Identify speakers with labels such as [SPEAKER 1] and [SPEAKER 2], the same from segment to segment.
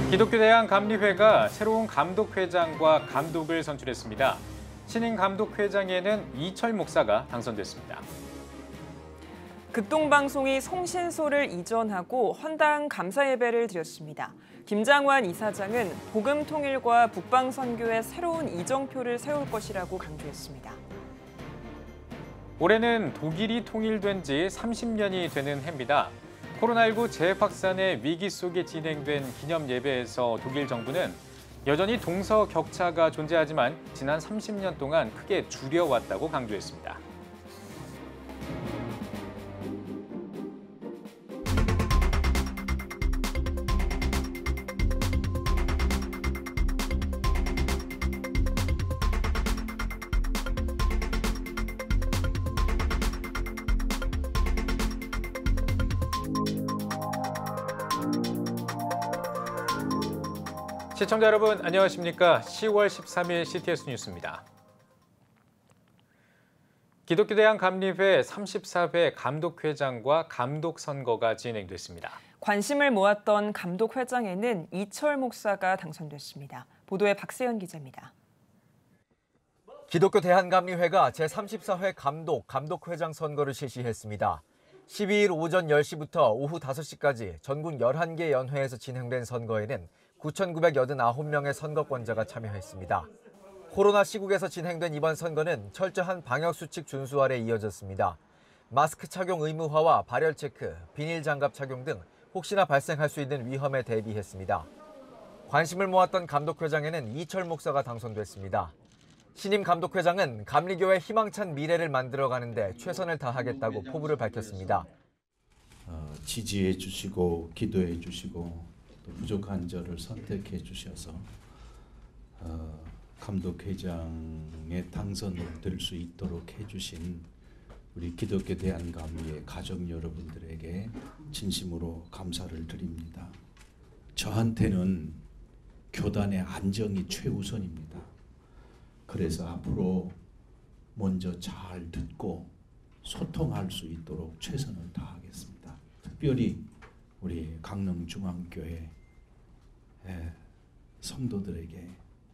[SPEAKER 1] 기독교대한감리회가 새로운 감독회장과 감독을 선출했습니다. 신임 감독회장에는 이철 목사가 당선됐습니다.
[SPEAKER 2] 극동방송이 송신소를 이전하고 헌당 감사예배를 드렸습니다. 김장환 이사장은 복음통일과 북방선교의 새로운 이정표를 세울 것이라고 강조했습니다.
[SPEAKER 1] 올해는 독일이 통일된 지 30년이 되는 해입니다. 코로나19 재확산의 위기 속에 진행된 기념 예배에서 독일 정부는 여전히 동서 격차가 존재하지만 지난 30년 동안 크게 줄여왔다고 강조했습니다. 시청자 여러분 안녕하십니까? 10월 13일 CTS 뉴스입니다. 기독교대한감리회 34회 감독회장과 감독선거가 진행됐습니다.
[SPEAKER 2] 관심을 모았던 감독회장에는 이철 목사가 당선됐습니다. 보도에 박세현 기자입니다.
[SPEAKER 3] 기독교대한감리회가 제34회 감독회장 선거를 실시했습니다. 12일 오전 10시부터 오후 5시까지 전국 11개 연회에서 진행된 선거에는 9,989명의 선거권자가 참여했습니다. 코로나 시국에서 진행된 이번 선거는 철저한 방역수칙 준수 아래 이어졌습니다. 마스크 착용 의무화와 발열 체크, 비닐 장갑 착용 등 혹시나 발생할 수 있는 위험에 대비했습니다. 관심을 모았던 감독회장에는 이철 목사가 당선됐습니다. 신임 감독회장은 감리교의 희망찬 미래를 만들어가는 데 최선을 다하겠다고 포부를 밝혔습니다.
[SPEAKER 4] 지지해 주시고 기도해 주시고 또 부족한 저를 선택해 주셔서 감독회장에 당선될 수 있도록 해주신 우리 기독교 대한감리회 가족 여러분들에게 진심으로 감사를 드립니다. 저한테는 교단의 안정이 최우선입니다. 그래서 앞으로 먼저 잘 듣고 소통할 수 있도록 최선을 다하겠습니다. 특별히 우리 강릉중앙교회 성도들에게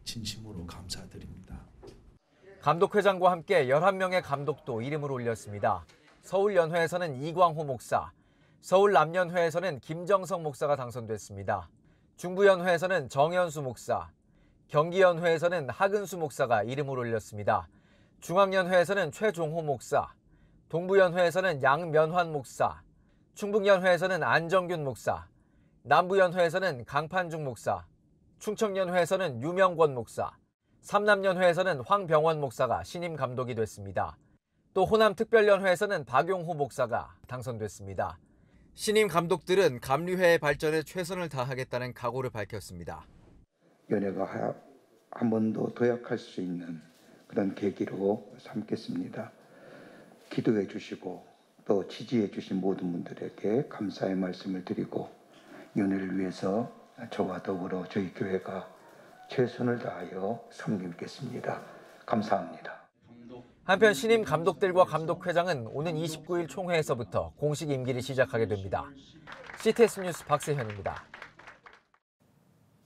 [SPEAKER 4] 진심으로 감사드립니다.
[SPEAKER 3] 감독회장과 함께 11명의 감독도 이름을 올렸습니다. 서울연회에서는 이광호 목사, 서울남연회에서는 김정성 목사가 당선됐습니다. 중부연회에서는 정현수 목사, 경기연회에서는 하근수 목사가 이름을 올렸습니다. 중앙연회에서는 최종호 목사, 동부연회에서는 양면환 목사, 충북연회에서는 안정균 목사, 남부연회에서는 강판중 목사, 충청연회에서는 유명권 목사, 삼남연회에서는 황병원 목사가 신임 감독이 됐습니다. 또 호남특별연회에서는 박용호 목사가 당선됐습니다. 신임 감독들은 감리회의 발전에 최선을 다하겠다는 각오를 밝혔습니다.
[SPEAKER 5] 연회가 한 번 더 도약할 수 있는 그런 계기로 삼겠습니다. 기도해 주시고 또 지지해 주신 모든 분들에게 감사의 말씀을 드리고 연회를 위해서 저와 더불어 저희 교회가 최선을 다하여 섬기겠습니다. 감사합니다.
[SPEAKER 3] 한편 신임 감독들과 감독회장은 오는 29일 총회에서부터 공식 임기를 시작하게 됩니다. CTS 뉴스 박세현입니다.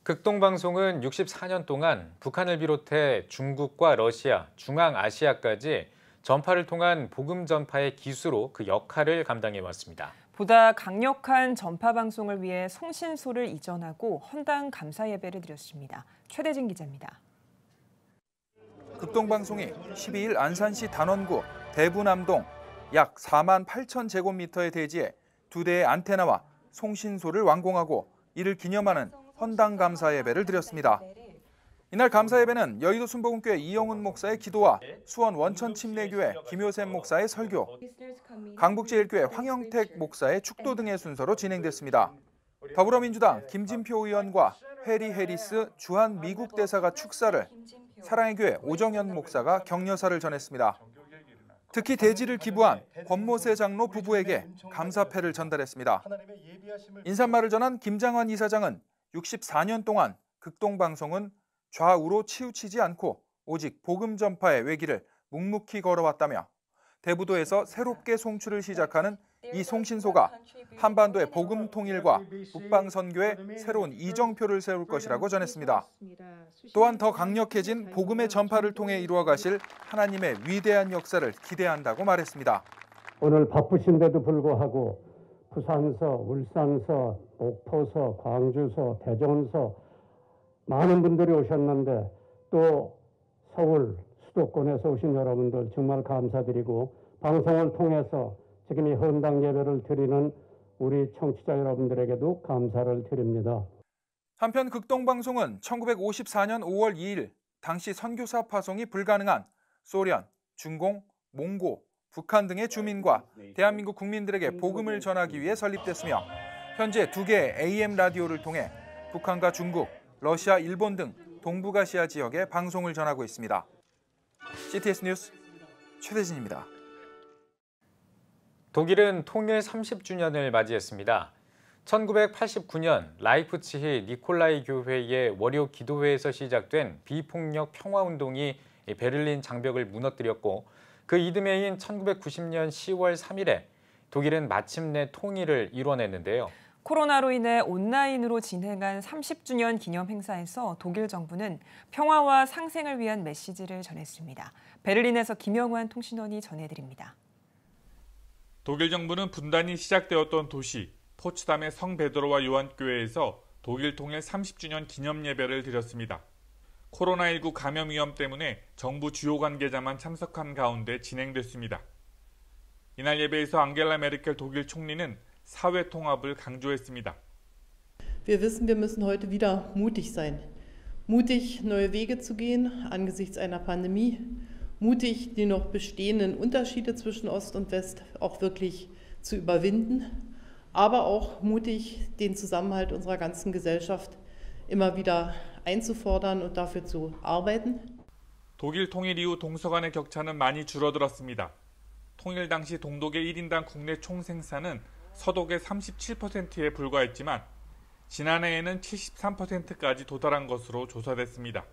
[SPEAKER 1] 극동방송은 64년 동안 북한을 비롯해 중국과 러시아, 중앙아시아까지 전파를 통한 복음 전파의 기수로 그 역할을 감당해 왔습니다.
[SPEAKER 2] 보다 강력한 전파 방송을 위해 송신소를 이전하고 헌당 감사 예배를 드렸습니다. 최대진 기자입니다.
[SPEAKER 6] 극동방송이 12일 안산시 단원구 대부남동 약 4만 8천 제곱미터의 대지에 2대의 안테나와 송신소를 완공하고 이를 기념하는 헌당 감사 예배를 드렸습니다. 이날 감사 예배는 여의도 순복음교회 이영훈 목사의 기도와 수원 원천침례교회 김효샘 목사의 설교, 강북제일교회 황영택 목사의 축도 등의 순서로 진행됐습니다. 더불어민주당 김진표 의원과 해리 해리스 주한 미국 대사가 축사를, 사랑의 교회 오정현 목사가 격려사를 전했습니다. 특히 대지를 기부한 권모세 장로 부부에게 감사패를 전달했습니다. 인사말을 전한 김장환 이사장은 64년 동안 극동방송은 좌우로 치우치지 않고 오직 복음 전파의 외길을 묵묵히 걸어왔다며 대부도에서 새롭게 송출을 시작하는 이 송신소가 한반도의 복음 통일과 북방 선교에 새로운 이정표를 세울 것이라고 전했습니다. 또한 더 강력해진 복음의 전파를 통해 이루어 가실 하나님의 위대한 역사를 기대한다고 말했습니다.
[SPEAKER 7] 오늘 바쁘신데도 불구하고 부산서, 울산서, 목포서, 광주서, 대전서 많은 분들이 오셨는데 또 서울 수도권에서 오신 여러분들 정말 감사드리고 방송을 통해서 지금 이 헌당 예배를 드리는 우리 청취자 여러분들에게도 감사를 드립니다.
[SPEAKER 6] 한편 극동방송은 1954년 5월 2일 당시 선교사 파송이 불가능한 소련, 중공, 몽고, 북한 등의 주민과 대한민국 국민들에게 복음을 전하기 위해 설립됐으며 현재 2개의 AM 라디오를 통해 북한과 중국, 러시아, 일본 등 동북아시아 지역에 방송을 전하고 있습니다. CTS 뉴스 최대진입니다.
[SPEAKER 1] 독일은 통일 30주년을 맞이했습니다. 1989년 라이프치히 니콜라이 교회의 월요 기도회에서 시작된 비폭력 평화운동이 베를린 장벽을 무너뜨렸고 그 이듬해인 1990년 10월 3일에 독일은 마침내 통일을 이뤄냈는데요.
[SPEAKER 2] 코로나로 인해 온라인으로 진행한 30주년 기념 행사에서 독일 정부는 평화와 상생을 위한 메시지를 전했습니다. 베를린에서 김영환 통신원이 전해드립니다.
[SPEAKER 8] 독일 정부는 분단이 시작되었던 도시 포츠담의 성 베드로와 요한교회에서 독일 통일 30주년 기념 예배를 드렸습니다. 코로나19 감염 위험 때문에 정부 주요 관계자만 참석한 가운데 진행됐습니다. 이날 예배에서 앙겔라 메르켈 독일 총리는 사회 통합을 강조했습니다.
[SPEAKER 9] Wir wissen, wir müssen heute wieder mutig sein. Mutig, neue Wege zu gehen angesichts einer Pandemie. Mutig, die noch bestehenden Unterschiede zwischen Ost und West auch wirklich zu überwinden. Aber auch mutig, den Zusammenhalt unserer ganzen Gesellschaft immer wieder einzufordern und dafür zu arbeiten.
[SPEAKER 8] 독일 통일 이후 동서 간의 격차는 많이 줄어들었습니다. 통일 당시 동독의 1인당 국내 총생산은 서독의 37%에 불과했지만 지난해에는 73%까지 도달한 것으로 조사됐습니다.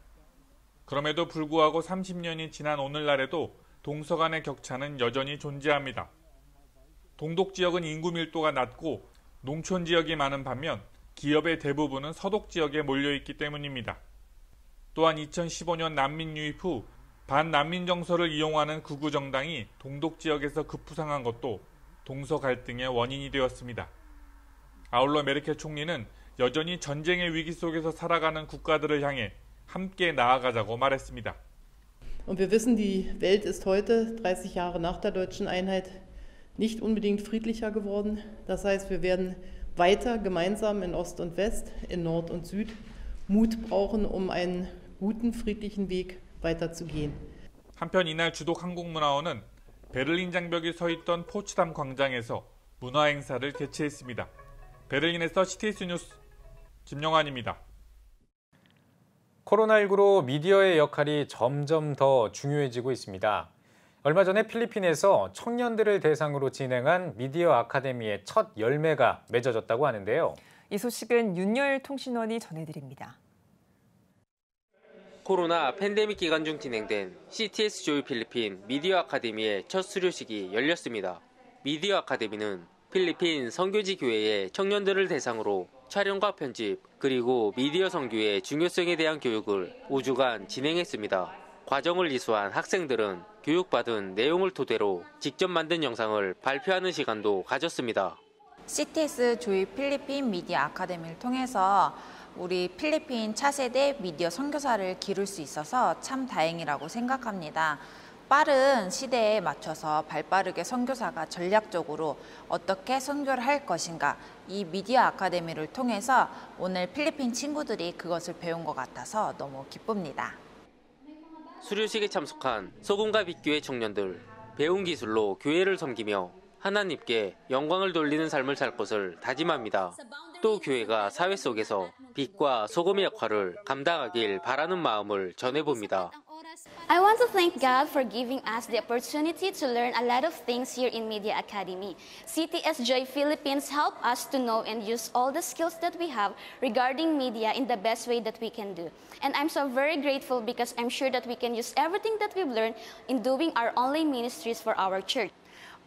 [SPEAKER 8] 그럼에도 불구하고 30년이 지난 오늘날에도 동서 간의 격차는 여전히 존재합니다. 동독 지역은 인구 밀도가 낮고 농촌 지역이 많은 반면 기업의 대부분은 서독 지역에 몰려있기 때문입니다. 또한 2015년 난민 유입 후 반난민 정서를 이용하는 극우 정당이 동독 지역에서 급부상한 것도 동서 갈등의 원인이 되었습니다. 아울러 메르켈 총리는 여전히 전쟁의 위기 속에서 살아가는 국가들을 향해 함께 나아가자고 말했습니다.
[SPEAKER 9] Und wir wissen, die Welt ist heute, 30 Jahre nach der deutschen Einheit, nicht unbedingt friedlicher geworden. Das heißt, wir werden weiter gemeinsam in Ost und West, in Nord und Süd Mut brauchen, um einen guten, friedlichen Weg weiterzugehen.
[SPEAKER 8] 한편 이날 주독 한국문화원은 베를린 장벽이 서 있던 포츠담 광장에서 문화 행사를 개최했습니다. 베를린에서 CTS 뉴스 김영환입니다.
[SPEAKER 1] 코로나19로 미디어의 역할이 점점 더 중요해지고 있습니다. 얼마 전에 필리핀에서 청년들을 대상으로 진행한 미디어 아카데미의 첫 열매가 맺어졌다고 하는데요.
[SPEAKER 2] 이 소식은 윤열 통신원이 전해드립니다.
[SPEAKER 10] 코로나 팬데믹 기간 중 진행된 CTS 조이 필리핀 미디어 아카데미의 첫 수료식이 열렸습니다. 미디어 아카데미는 필리핀 선교지 교회의 청년들을 대상으로 촬영과 편집, 그리고 미디어 선교의 중요성에 대한 교육을 5주간 진행했습니다. 과정을 이수한 학생들은 교육받은 내용을 토대로 직접 만든 영상을 발표하는 시간도 가졌습니다.
[SPEAKER 11] CTS 조이 필리핀 미디어 아카데미를 통해서 우리 필리핀 차세대 미디어 선교사를 기를 수 있어서 참 다행이라고 생각합니다. 빠른 시대에 맞춰서 발빠르게 선교사가 전략적으로 어떻게 선교를 할 것인가, 이 미디어 아카데미를 통해서 오늘 필리핀 친구들이 그것을 배운 것 같아서 너무 기쁩니다.
[SPEAKER 10] 수료식에 참석한 소금과 빛교회 청년들, 배운 기술로 교회를 섬기며 하나님께 영광을 돌리는 삶을 살 것을 다짐합니다. 또 교회가 사회 속에서 빛과 소금의 역할을 감당하길 바라는 마음을 전해봅니다.
[SPEAKER 12] I want to thank God for giving us the opportunity to learn a lot of things here in Media Academy. CTS Joy Philippines help us to know and use all the skills that we have regarding media in the best way that we can do. And I'm so very grateful because I'm sure that we can use everything that we've learned in doing our online ministries for our church.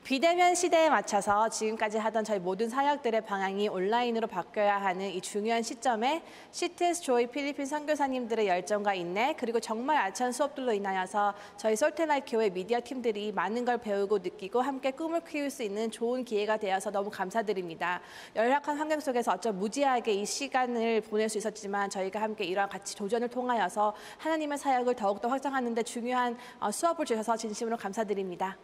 [SPEAKER 13] 비대면 시대에 맞춰서 지금까지 하던 저희 모든 사역들의 방향이 온라인으로 바뀌어야 하는 이 중요한 시점에 CTS 조이 필리핀 선교사님들의 열정과 인내 그리고 정말 알찬 수업들로 인하여서 저희 솔트라이트 교회 미디어 팀들이 많은 걸 배우고 느끼고 함께 꿈을 키울 수 있는 좋은 기회가 되어서 너무 감사드립니다. 열악한 환경 속에서 어쩜 무지하게 이 시간을 보낼 수 있었지만 저희가 함께 이러한 같이 도전을 통하여서 하나님의 사역을 더욱더 확장하는 데 중요한 수업을 주셔서 진심으로 감사드립니다.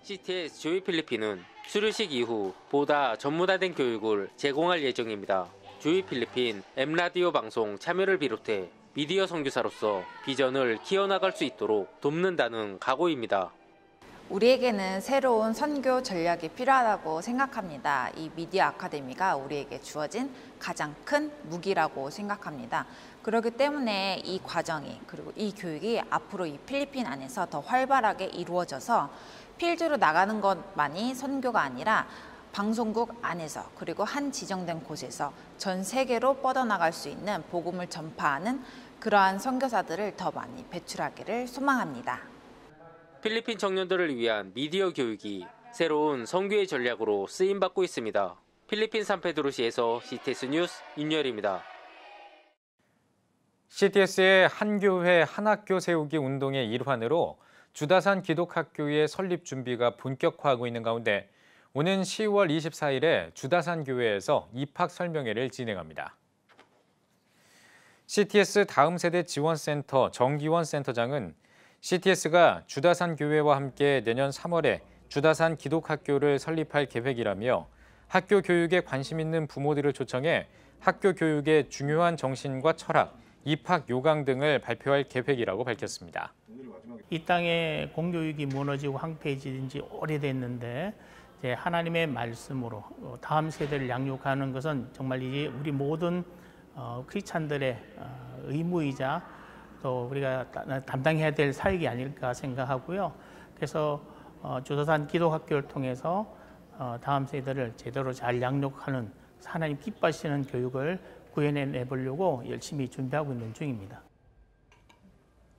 [SPEAKER 10] CTS 조이 필리핀은 수료식 이후 보다 전문화된 교육을 제공할 예정입니다. 조이 필리핀 M라디오 방송 참여를 비롯해 미디어 선교사로서 비전을 키워나갈 수 있도록 돕는다는 각오입니다.
[SPEAKER 11] 우리에게는 새로운 선교 전략이 필요하다고 생각합니다. 이 미디어 아카데미가 우리에게 주어진 가장 큰 무기라고 생각합니다. 그렇기 때문에 이 과정이 그리고 이 교육이 앞으로 이 필리핀 안에서 더 활발하게 이루어져서 필드로 나가는 것만이 선교가 아니라 방송국 안에서 그리고 한 지정된 곳에서 전 세계로 뻗어나갈 수 있는 복음을 전파하는 그러한 선교사들을 더 많이 배출하기를 소망합니다.
[SPEAKER 10] 필리핀 청년들을 위한 미디어 교육이 새로운 선교의 전략으로 쓰임받고 있습니다. 필리핀 산페드로시에서 CTS 뉴스 윤열입니다.
[SPEAKER 1] CTS의 한 교회 한 학교 세우기 운동의 일환으로 주다산 기독학교의 설립 준비가 본격화하고 있는 가운데 오는 10월 24일에 주다산 교회에서 입학 설명회를 진행합니다. CTS 다음 세대 지원센터 정기원 센터장은 CTS가 주다산 교회와 함께 내년 3월에 주다산 기독학교를 설립할 계획이라며 학교 교육에 관심 있는 부모들을 초청해 학교 교육의 중요한 정신과 철학, 입학 요강 등을 발표할 계획이라고 밝혔습니다.
[SPEAKER 14] 이 땅에 공교육이 무너지고 황폐해진 지 오래됐는데 이제 하나님의 말씀으로 다음 세대를 양육하는 것은 정말 이제 우리 모든 크리스찬들의 의무이자 또 우리가 담당해야 될 사역이 아닐까 생각하고요. 그래서 주다산 기독학교를 통해서 다음 세대를 제대로 잘 양육하는 하나님 기뻐하시는 교육을 구현해 보려고 열심히 준비하고 있는 중입니다.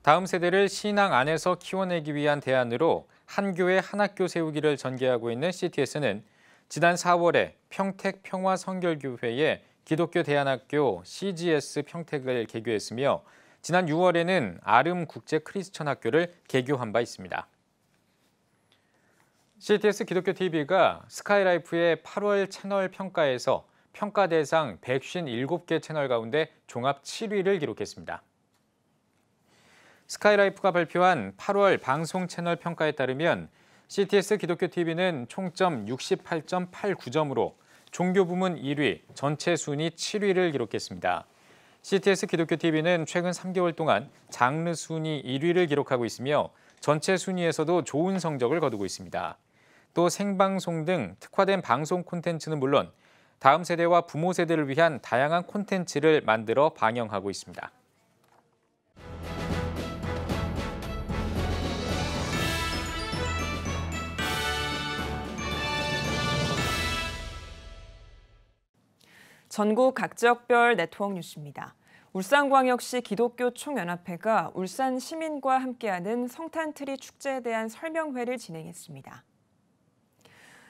[SPEAKER 1] 다음 세대를 신앙 안에서 키워내기 위한 대안으로 한 교회 한 학교 세우기를 전개하고 있는 CTS는 지난 4월에 평택 평화성결교회에 기독교 대안학교 CGS 평택을 개교했으며 지난 6월에는 아름 국제 크리스천 학교를 개교한 바 있습니다. CTS 기독교 TV가 스카이라이프의 8월 채널 평가에서 평가 대상 157개 채널 가운데 종합 7위를 기록했습니다. 스카이라이프가 발표한 8월 방송 채널 평가에 따르면 CTS 기독교 TV는 총점 68.89점으로 종교 부문 1위, 전체 순위 7위를 기록했습니다. CTS 기독교 TV는 최근 3개월 동안 장르 순위 1위를 기록하고 있으며 전체 순위에서도 좋은 성적을 거두고 있습니다. 또 생방송 등 특화된 방송 콘텐츠는 물론 다음 세대와 부모 세대를 위한 다양한 콘텐츠를 만들어 방영하고 있습니다.
[SPEAKER 2] 전국 각 지역별 네트워크 뉴스입니다. 울산광역시 기독교 총연합회가 울산 시민과 함께하는 성탄트리 축제에 대한 설명회를 진행했습니다.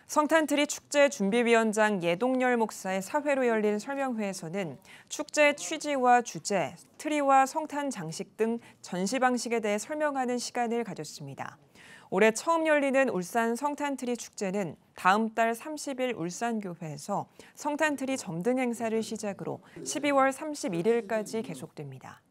[SPEAKER 2] 성탄트리 축제 준비위원장 예동열 목사의 사회로 열린 설명회에서는 축제 취지와 주제, 트리와 성탄 장식 등 전시 방식에 대해 설명하는 시간을 가졌습니다. 올해 처음 열리는 울산 성탄트리 축제는 다음 달 30일 울산교회에서 성탄트리 점등 행사를 시작으로 12월 31일까지 계속됩니다.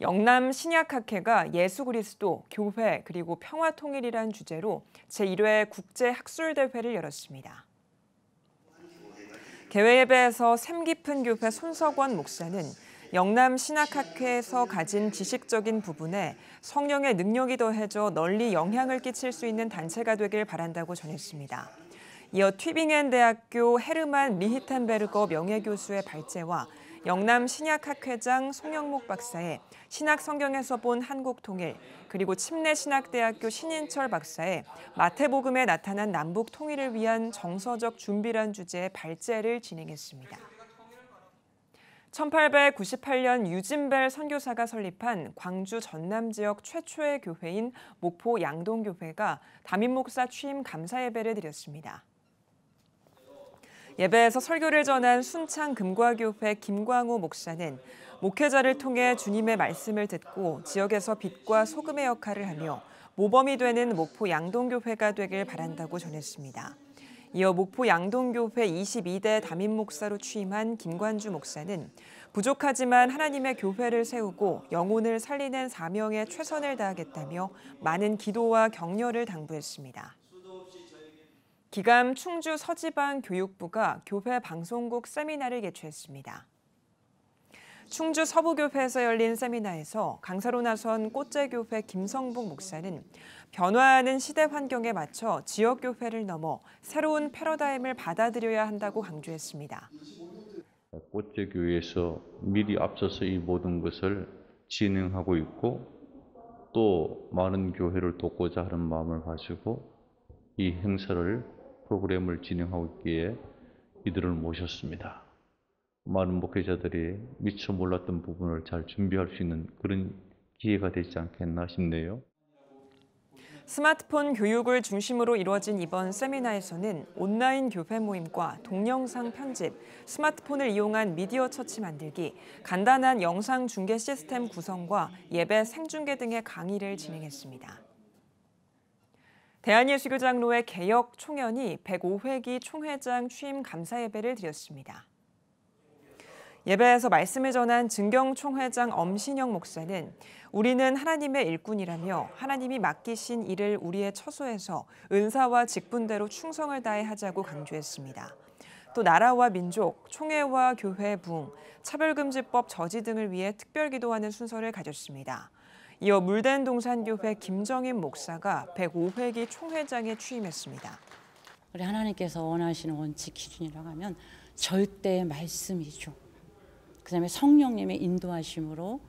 [SPEAKER 2] 영남 신약학회가 예수 그리스도, 교회 그리고 평화통일이란 주제로 제1회 국제학술대회를 열었습니다. 개회예배에서 샘 깊은 교회 손석원 목사는 영남 신학학회에서 가진 지식적인 부분에 성령의 능력이 더해져 널리 영향을 끼칠 수 있는 단체가 되길 바란다고 전했습니다. 이어 튜빙엔 대학교 헤르만 리히텐베르거 명예교수의 발제와 영남 신약학회장 송영목 박사의 신학 성경에서 본 한국 통일, 그리고 침례신학대학교 신인철 박사의 마태복음에 나타난 남북 통일을 위한 정서적 준비란 주제의 발제를 진행했습니다. 1898년 유진벨 선교사가 설립한 광주 전남 지역 최초의 교회인 목포 양동교회가 담임 목사 취임 감사 예배를 드렸습니다. 예배에서 설교를 전한 순창 금과교회 김광호 목사는 목회자를 통해 주님의 말씀을 듣고 지역에서 빛과 소금의 역할을 하며 모범이 되는 목포 양동교회가 되길 바란다고 전했습니다. 이어 목포 양동교회 22대 담임 목사로 취임한 김관주 목사는 부족하지만 하나님의 교회를 세우고 영혼을 살리는 사명에 최선을 다하겠다며 많은 기도와 격려를 당부했습니다. 기감 충주 서지방 교육부가 교회 방송국 세미나를 개최했습니다. 충주 서부교회에서 열린 세미나에서 강사로 나선 꽃제교회 김성복 목사는 변화하는 시대 환경에 맞춰 지역교회를 넘어 새로운 패러다임을 받아들여야 한다고 강조했습니다.
[SPEAKER 15] 꽃제교회에서 미리 앞서서 이 모든 것을 진행하고 있고 또 많은 교회를 돕고자 하는 마음을 가지고 이 행사를 프로그램을 진행하고 있기에 이들을 모셨습니다. 많은 목회자들이 미처 몰랐던 부분을 잘 준비할 수 있는 그런 기회가 되지 않겠나 싶네요.
[SPEAKER 2] 스마트폰 교육을 중심으로 이루어진 이번 세미나에서는 온라인 교회 모임과 동영상 편집, 스마트폰을 이용한 미디어 처치 만들기, 간단한 영상 중계 시스템 구성과 예배 생중계 등의 강의를 진행했습니다. 대한예수교장로회 개혁 총연이 105회기 총회장 취임 감사 예배를 드렸습니다. 예배에서 말씀을 전한 증경 총회장 엄신영 목사는 우리는 하나님의 일꾼이라며 하나님이 맡기신 일을 우리의 처소에서 은사와 직분대로 충성을 다해 하자고 강조했습니다. 또 나라와 민족, 총회와 교회 부흥, 차별금지법 저지 등을 위해 특별 기도하는 순서를 가졌습니다. 이어 물된 동산교회 김정인 목사가 105회기 총회장에 취임했습니다.
[SPEAKER 16] 우리 하나님께서 원하시는 원칙 기준이라고 하면 절대의 말씀이죠. 그다음에 성령님의 인도하심으로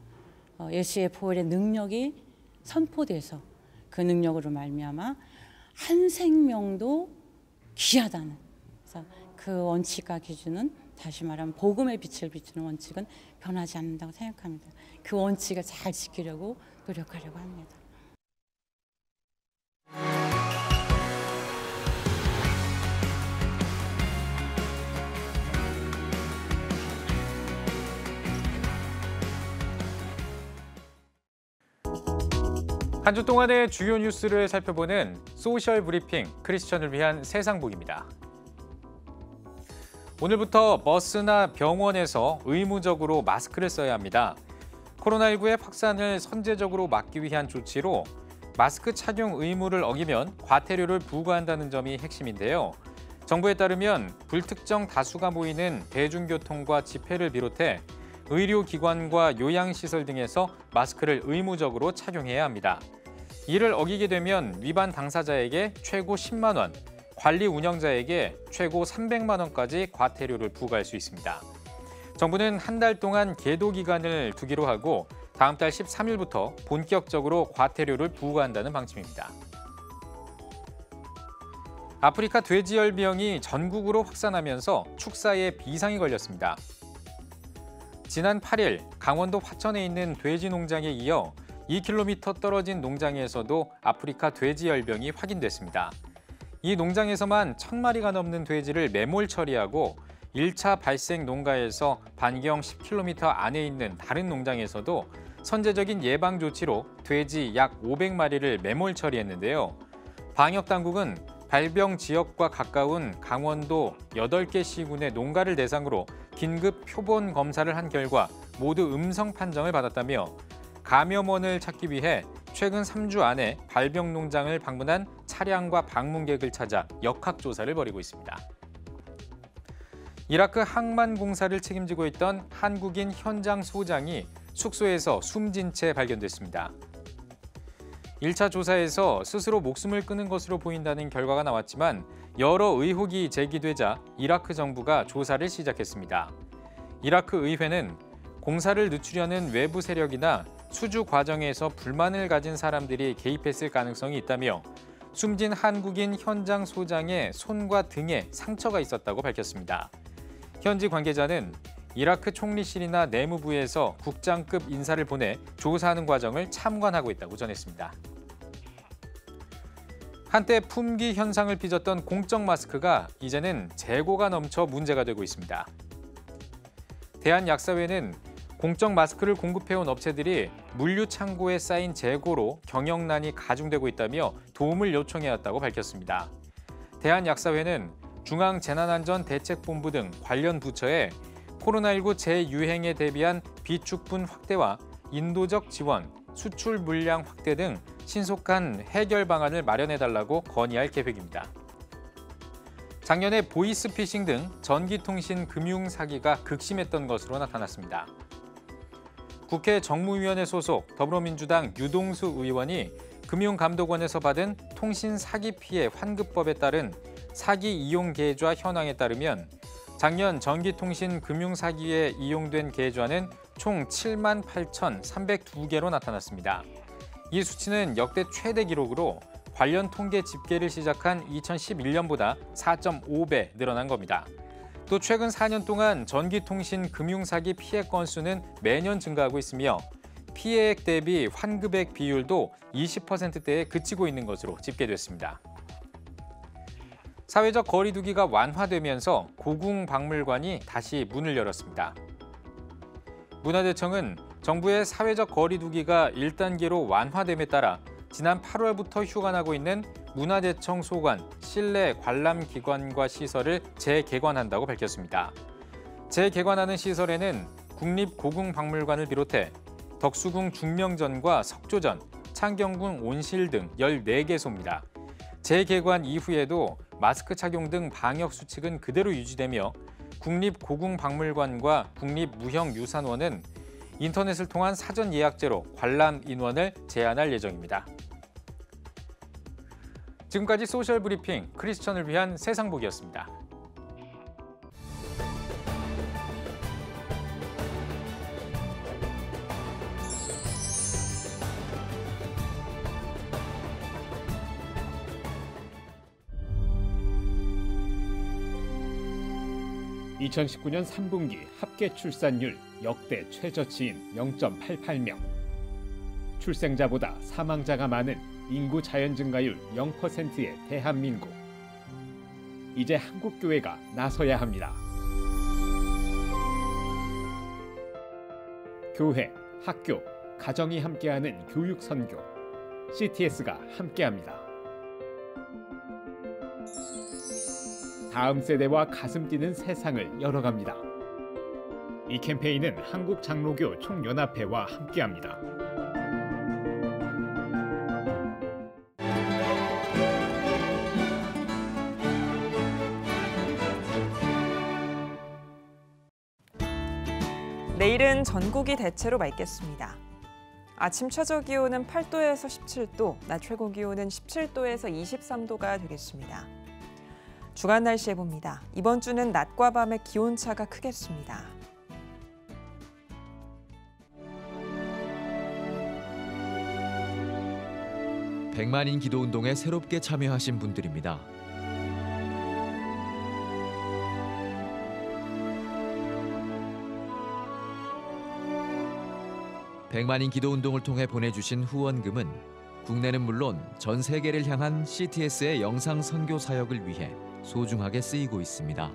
[SPEAKER 16] 예수의 보혈의 능력이 선포돼서 그 능력으로 말미암아 한 생명도 귀하다는, 그래서 그 원칙과 기준은 다시 말하면 복음의 빛을 비추는 원칙은 변하지 않는다고 생각합니다. 그 원칙을 잘 지키려고 노력하려고 합니다.
[SPEAKER 1] 한 주 동안의 주요 뉴스를 살펴보는 소셜 브리핑 크리스천을 위한 세상복입니다. 오늘부터 버스나 병원에서 의무적으로 마스크를 써야 합니다. 코로나19의 확산을 선제적으로 막기 위한 조치로 마스크 착용 의무를 어기면 과태료를 부과한다는 점이 핵심인데요. 정부에 따르면 불특정 다수가 모이는 대중교통과 집회를 비롯해 의료기관과 요양시설 등에서 마스크를 의무적으로 착용해야 합니다. 이를 어기게 되면 위반 당사자에게 최고 10만 원, 관리 운영자에게 최고 300만 원까지 과태료를 부과할 수 있습니다. 정부는 한 달 동안 계도 기간을 두기로 하고 다음 달 13일부터 본격적으로 과태료를 부과한다는 방침입니다. 아프리카 돼지열병이 전국으로 확산하면서 축사에 비상이 걸렸습니다. 지난 8일 강원도 화천에 있는 돼지 농장에 이어 2km 떨어진 농장에서도 아프리카 돼지열병이 확인됐습니다. 이 농장에서만 1000마리가 넘는 돼지를 매몰 처리하고 1차 발생 농가에서 반경 10km 안에 있는 다른 농장에서도 선제적인 예방 조치로 돼지 약 500마리를 매몰 처리했는데요. 방역당국은 발병 지역과 가까운 강원도 8개 시군의 농가를 대상으로 긴급 표본 검사를 한 결과 모두 음성 판정을 받았다며 감염원을 찾기 위해 최근 3주 안에 발병 농장을 방문한 차량과 방문객을 찾아 역학조사를 벌이고 있습니다. 이라크 항만공사를 책임지고 있던 한국인 현장 소장이 숙소에서 숨진 채 발견됐습니다. 1차 조사에서 스스로 목숨을 끊은 것으로 보인다는 결과가 나왔지만 여러 의혹이 제기되자 이라크 정부가 조사를 시작했습니다. 이라크 의회는 공사를 늦추려는 외부 세력이나 수주 과정에서 불만을 가진 사람들이 개입했을 가능성이 있다며 숨진 한국인 현장 소장의 손과 등에 상처가 있었다고 밝혔습니다. 현지 관계자는 이라크 총리실이나 내무부에서 국장급 인사를 보내 조사하는 과정을 참관하고 있다고 전했습니다. 한때 품귀 현상을 빚었던 공적 마스크가 이제는 재고가 넘쳐 문제가 되고 있습니다. 대한약사회는 공적 마스크를 공급해온 업체들이 물류 창고에 쌓인 재고로 경영난이 가중되고 있다며 도움을 요청해왔다고 밝혔습니다. 대한약사회는 중앙재난안전대책본부 등 관련 부처에 코로나19 재유행에 대비한 비축분 확대와 인도적 지원, 수출 물량 확대 등 신속한 해결 방안을 마련해달라고 건의할 계획입니다. 작년에 보이스피싱 등 전기통신 금융 사기가 극심했던 것으로 나타났습니다. 국회 정무위원회 소속 더불어민주당 유동수 의원이 금융감독원에서 받은 통신 사기 피해 환급법에 따른 사기 이용 계좌 현황에 따르면 작년 전기통신 금융 사기에 이용된 계좌는 총 7만 8,302개로 나타났습니다. 이 수치는 역대 최대 기록으로 관련 통계 집계를 시작한 2011년보다 4.5배 늘어난 겁니다. 또 최근 4년 동안 전기통신 금융사기 피해 건수는 매년 증가하고 있으며 피해액 대비 환급액 비율도 20%대에 그치고 있는 것으로 집계됐습니다. 사회적 거리 두기가 완화되면서 고궁박물관이 다시 문을 열었습니다. 문화재청은 정부의 사회적 거리 두기가 1단계로 완화됨에 따라 지난 8월부터 휴관하고 있는 문화재청 소관, 실내 관람기관과 시설을 재개관한다고 밝혔습니다. 재개관하는 시설에는 국립고궁박물관을 비롯해 덕수궁 중명전과 석조전, 창경궁 온실 등 14개소입니다. 재개관 이후에도 마스크 착용 등 방역 수칙은 그대로 유지되며 국립고궁박물관과 국립무형유산원은 인터넷을 통한 사전 예약제로 관람 인원을 제한할 예정입니다. 지금까지 소셜 브리핑 크리스천을 위한 세상복이었습니다.
[SPEAKER 17] (2019년 3분기) 합계 출산율 역대 최저치인 0.88명. 출생자보다 사망자가 많은 인구 자연 증가율 0%의 대한민국. 이제 한국교회가 나서야 합니다. 교회, 학교, 가정이 함께하는 교육 선교. CTS가 함께합니다. 다음 세대와 가슴 뛰는 세상을 열어갑니다. 이 캠페인은 한국장로교 총연합회와 함께합니다.
[SPEAKER 2] 내일은 전국이 대체로 맑겠습니다. 아침 최저 기온은 8도에서 17도, 낮 최고 기온은 17도에서 23도가 되겠습니다. 주간 날씨 해봅니다. 이번 주는 낮과 밤의 기온차가 크겠습니다.
[SPEAKER 18] 백만인 기도운동에 새롭게 참여하신 분들입니다. 백만인 기도운동을 통해 보내주신 후원금은 국내는 물론 전 세계를 향한 CTS의 영상 선교 사역을 위해 소중하게 쓰이고 있습니다.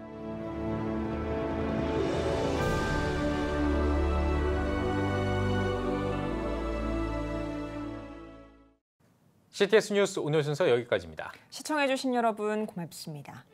[SPEAKER 1] CTS 뉴스 오늘 순서 여기까지입니다.
[SPEAKER 2] 시청해주신 여러분 고맙습니다.